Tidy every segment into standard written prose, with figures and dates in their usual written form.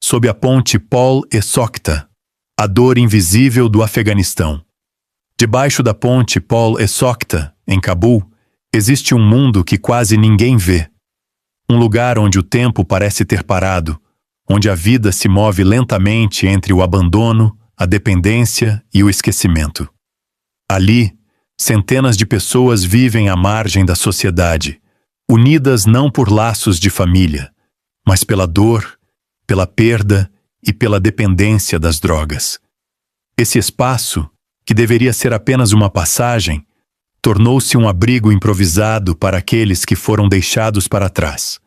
sob a ponte Pol e Sokta, a dor invisível do Afeganistão. Debaixo da ponte Pol e Sokta, em Cabul, existe um mundo que quase ninguém vê. Um lugar onde o tempo parece ter parado, onde a vida se move lentamente entre o abandono, a dependência e o esquecimento. Ali, centenas de pessoas vivem à margem da sociedade, unidas não por laços de família, mas pela dor, pela perda e pela dependência das drogas. Esse espaço, que deveria ser apenas uma passagem, tornou-se um abrigo improvisado para aqueles que foram deixados para trás.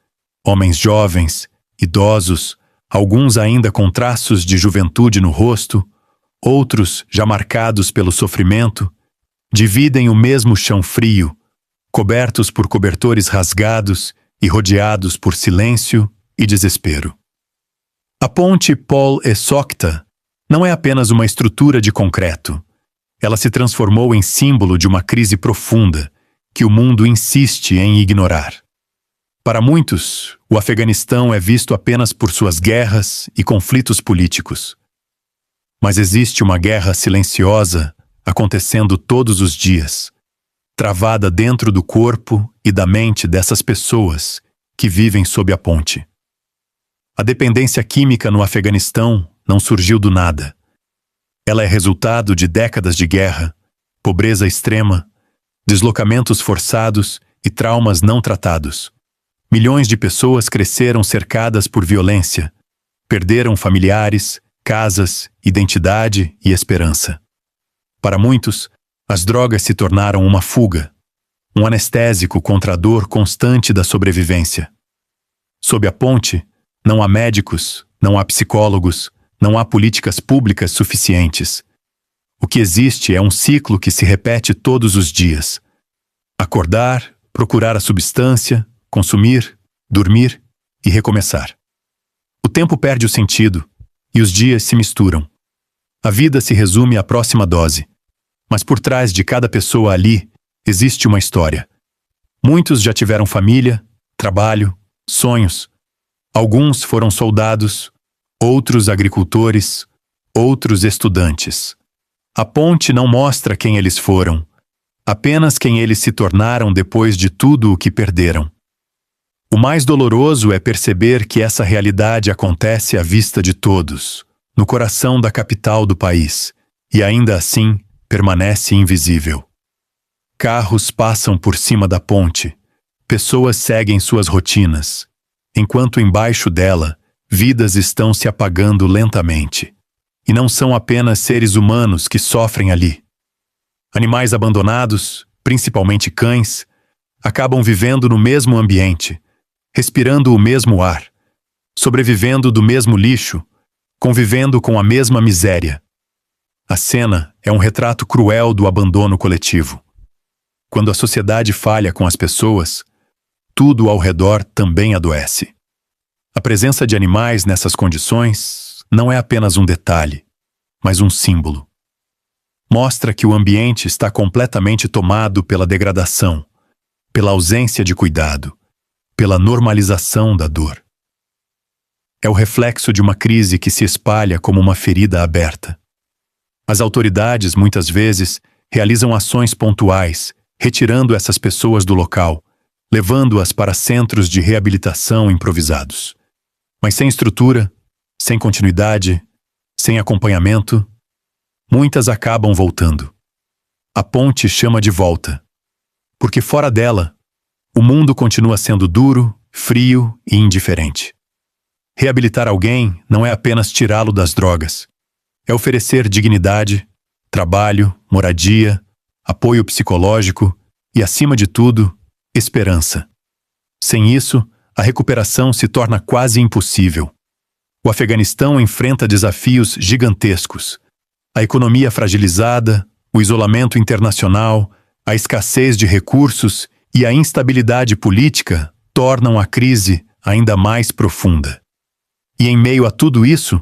Homens jovens, idosos, alguns ainda com traços de juventude no rosto, outros já marcados pelo sofrimento, dividem o mesmo chão frio, cobertos por cobertores rasgados e rodeados por silêncio e desespero. A ponte Pol e Sokta não é apenas uma estrutura de concreto. Ela se transformou em símbolo de uma crise profunda que o mundo insiste em ignorar. Para muitos, o Afeganistão é visto apenas por suas guerras e conflitos políticos. Mas existe uma guerra silenciosa acontecendo todos os dias, travada dentro do corpo e da mente dessas pessoas que vivem sob a ponte. A dependência química no Afeganistão não surgiu do nada. Ela é resultado de décadas de guerra, pobreza extrema, deslocamentos forçados e traumas não tratados. Milhões de pessoas cresceram cercadas por violência, perderam familiares, casas, identidade e esperança. Para muitos, as drogas se tornaram uma fuga, um anestésico contra a dor constante da sobrevivência. Sob a ponte, não há médicos, não há psicólogos, não há políticas públicas suficientes. O que existe é um ciclo que se repete todos os dias. Acordar, procurar a substância, consumir, dormir e recomeçar. O tempo perde o sentido e os dias se misturam. A vida se resume à próxima dose, mas por trás de cada pessoa ali existe uma história. Muitos já tiveram família, trabalho, sonhos. Alguns foram soldados, outros agricultores, outros estudantes. A ponte não mostra quem eles foram, apenas quem eles se tornaram depois de tudo o que perderam. O mais doloroso é perceber que essa realidade acontece à vista de todos, no coração da capital do país, e ainda assim permanece invisível. Carros passam por cima da ponte, pessoas seguem suas rotinas, enquanto embaixo dela, vidas estão se apagando lentamente. E não são apenas seres humanos que sofrem ali. Animais abandonados, principalmente cães, acabam vivendo no mesmo ambiente, respirando o mesmo ar, sobrevivendo do mesmo lixo, convivendo com a mesma miséria. A cena é um retrato cruel do abandono coletivo. Quando a sociedade falha com as pessoas, tudo ao redor também adoece. A presença de animais nessas condições não é apenas um detalhe, mas um símbolo. Mostra que o ambiente está completamente tomado pela degradação, pela ausência de cuidado, pela normalização da dor. É o reflexo de uma crise que se espalha como uma ferida aberta. As autoridades, muitas vezes, realizam ações pontuais, retirando essas pessoas do local, levando-as para centros de reabilitação improvisados. Mas sem estrutura, sem continuidade, sem acompanhamento, muitas acabam voltando. A ponte chama de volta, porque fora dela, o mundo continua sendo duro, frio e indiferente. Reabilitar alguém não é apenas tirá-lo das drogas. É oferecer dignidade, trabalho, moradia, apoio psicológico e, acima de tudo, esperança. Sem isso, a recuperação se torna quase impossível. O Afeganistão enfrenta desafios gigantescos. A economia fragilizada, o isolamento internacional, a escassez de recursos e a instabilidade política tornam a crise ainda mais profunda. E em meio a tudo isso,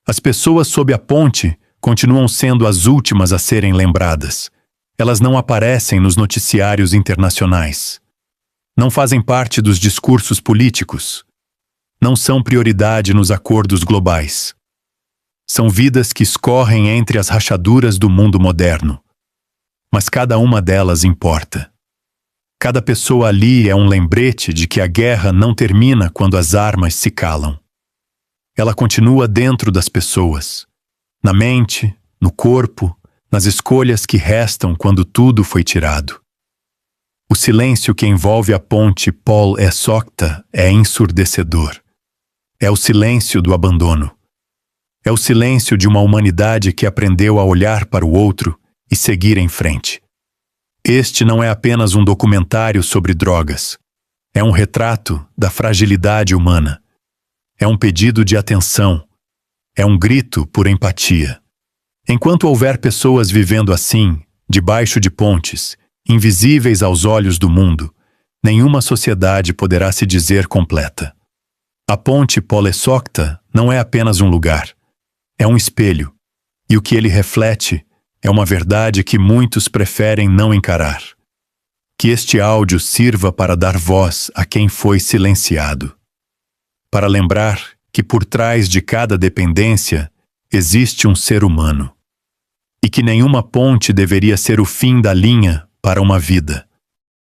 as pessoas sob a ponte continuam sendo as últimas a serem lembradas. Elas não aparecem nos noticiários internacionais. Não fazem parte dos discursos políticos. não são prioridade nos acordos globais. São vidas que escorrem entre as rachaduras do mundo moderno. Mas cada uma delas importa. Cada pessoa ali é um lembrete de que a guerra não termina quando as armas se calam. Ela continua dentro das pessoas, na mente, no corpo, nas escolhas que restam quando tudo foi tirado. O silêncio que envolve a ponte Paul e Socta é ensurdecedor. É o silêncio do abandono. É o silêncio de uma humanidade que aprendeu a olhar para o outro e seguir em frente. Este não é apenas um documentário sobre drogas. É um retrato da fragilidade humana. É um pedido de atenção. É um grito por empatia. Enquanto houver pessoas vivendo assim, debaixo de pontes, invisíveis aos olhos do mundo, nenhuma sociedade poderá se dizer completa. A ponte Paul e Socta não é apenas um lugar. É um espelho. E o que ele reflete é uma verdade que muitos preferem não encarar. Que este áudio sirva para dar voz a quem foi silenciado. Para lembrar que por trás de cada dependência existe um ser humano. E que nenhuma ponte deveria ser o fim da linha para uma vida.